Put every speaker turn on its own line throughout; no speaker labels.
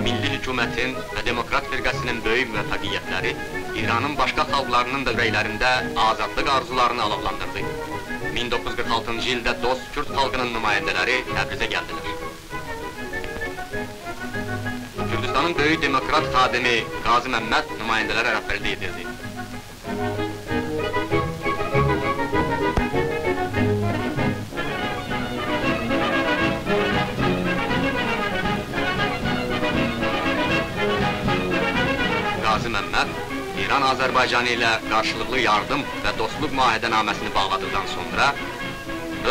milli hükümetin ve demokrat firqəsinin böyük müvəffəqiyyətləri İranın başqa xalqlarının da ürəklərində azadlıq arzularını alovlandırdı. 1946-cı ildə dost Kürt xalqının nümayəndələri Təbrizə gəldilər. Kürdistanın böyük demokrat xadimi Qazi Məmməd nümayəndələrə rəhbərlik edirdi. Qazi Məmməd, İran Azərbaycanı ilə qarşılıqlı yardım və dostluq müahidənaməsini bağladıqdan sonra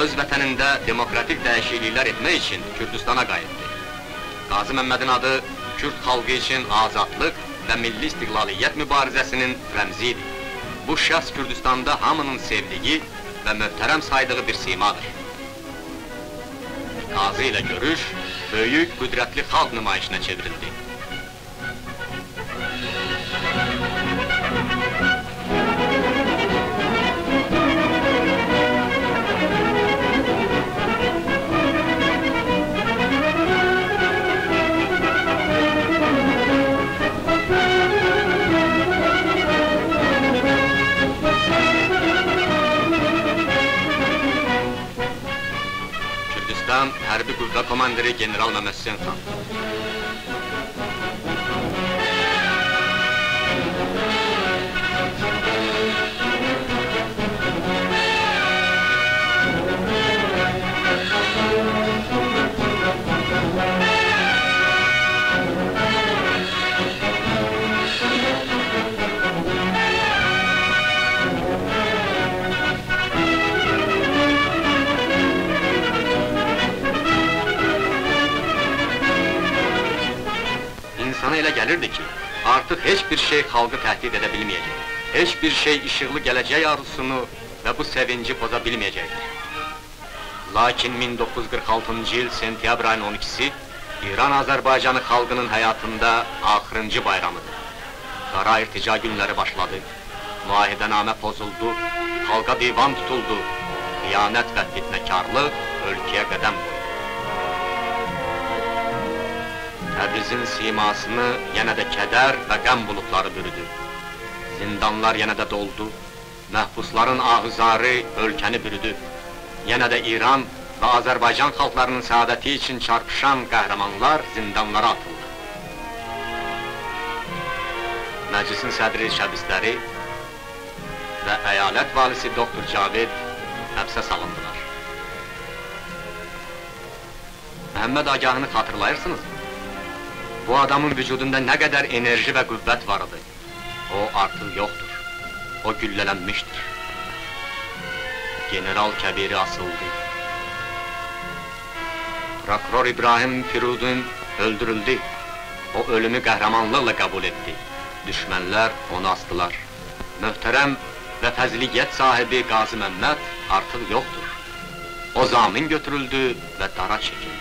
öz vətənində demokratik dəyişikliklər etmək üçün Kürdistana qayıtdı. Qazi Məmmədin adı Kürd xalqı üçün azadlıq və milli istiqlaliyyət mübarizəsinin rəmzi idi. Bu şəxs Kürdistanda hamının sevdiyi və möhtərəm saydığı bir simadır. Qazi ilə görüş, böyük, qüdrətli xalq nümayişinə çevrildi. Kürdistan Hərbi Qüvvə Komandiri General Məmməd Hüseyn xan. İnsana elə gəlirdi ki, artıq heç bir şey xalqı təhdid edə bilməyəcək. Heç bir şey işıqlı gələcək arzusunu və bu sevinci poza bilməyəcəkdir. Lakin 1946-cı il sentyabr ayının 12-si İran Azərbaycanı xalqının həyatında axırıncı bayramıdır. Qara irtica günləri başladı, müahidənamə pozuldu, xalqa divan tutuldu, xiyanət və fitnəkarlıq ölkəyə qədəm qoydu. Təbrizin simasını yenə də kədər və qəm bulutları bürüdü. Zindanlar yenə də doldu, məhbusların ağızarı ölkəni bürüdü. Yenə də İran və Azərbaycan xalqlarının səadəti üçün çarpışan qəhrəmanlar zindanlara atıldı. Məclisin sədri şəbisləri və əyalət valisi Doktor Cavid həbsə salındılar. Məhəmməd Agahını xatırlayırsınız mı? Bu adamın vücudunda nə qədər enerji və qüvvət var idi. O artıq yoxdur. O güllələnmişdir. General Kəbiri asıldı. Prokuror İbrahim Firudin öldürüldü. O ölümü qəhrəmanlıqla qəbul etdi. Düşmənlər onu asdılar. Möhtərəm və fəziliyyət sahibi Qazi Məmməd artıq yoxdur. O zamin götürüldü və dara çəkildi.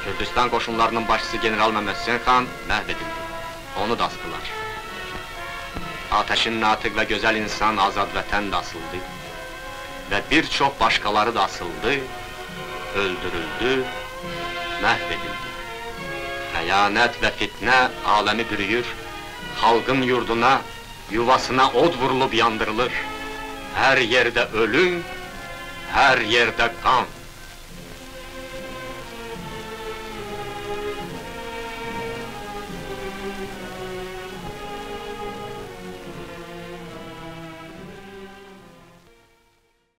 Kürdistan qoşunlarının başçısı General Məmməd Hüseyn xan məhv edildi. Onu da asdılar. Ateşin natiq və gözəl insan Azad Vətən də asıldı. Və bir çox başqaları da asıldı, öldürüldü, məhv edildi. Xəyanət və fitnə aləmi bürüyür, xalqın yurduna, yuvasına od vurulub yandırılır. Hər yerdə ölüm, hər yerdə qan.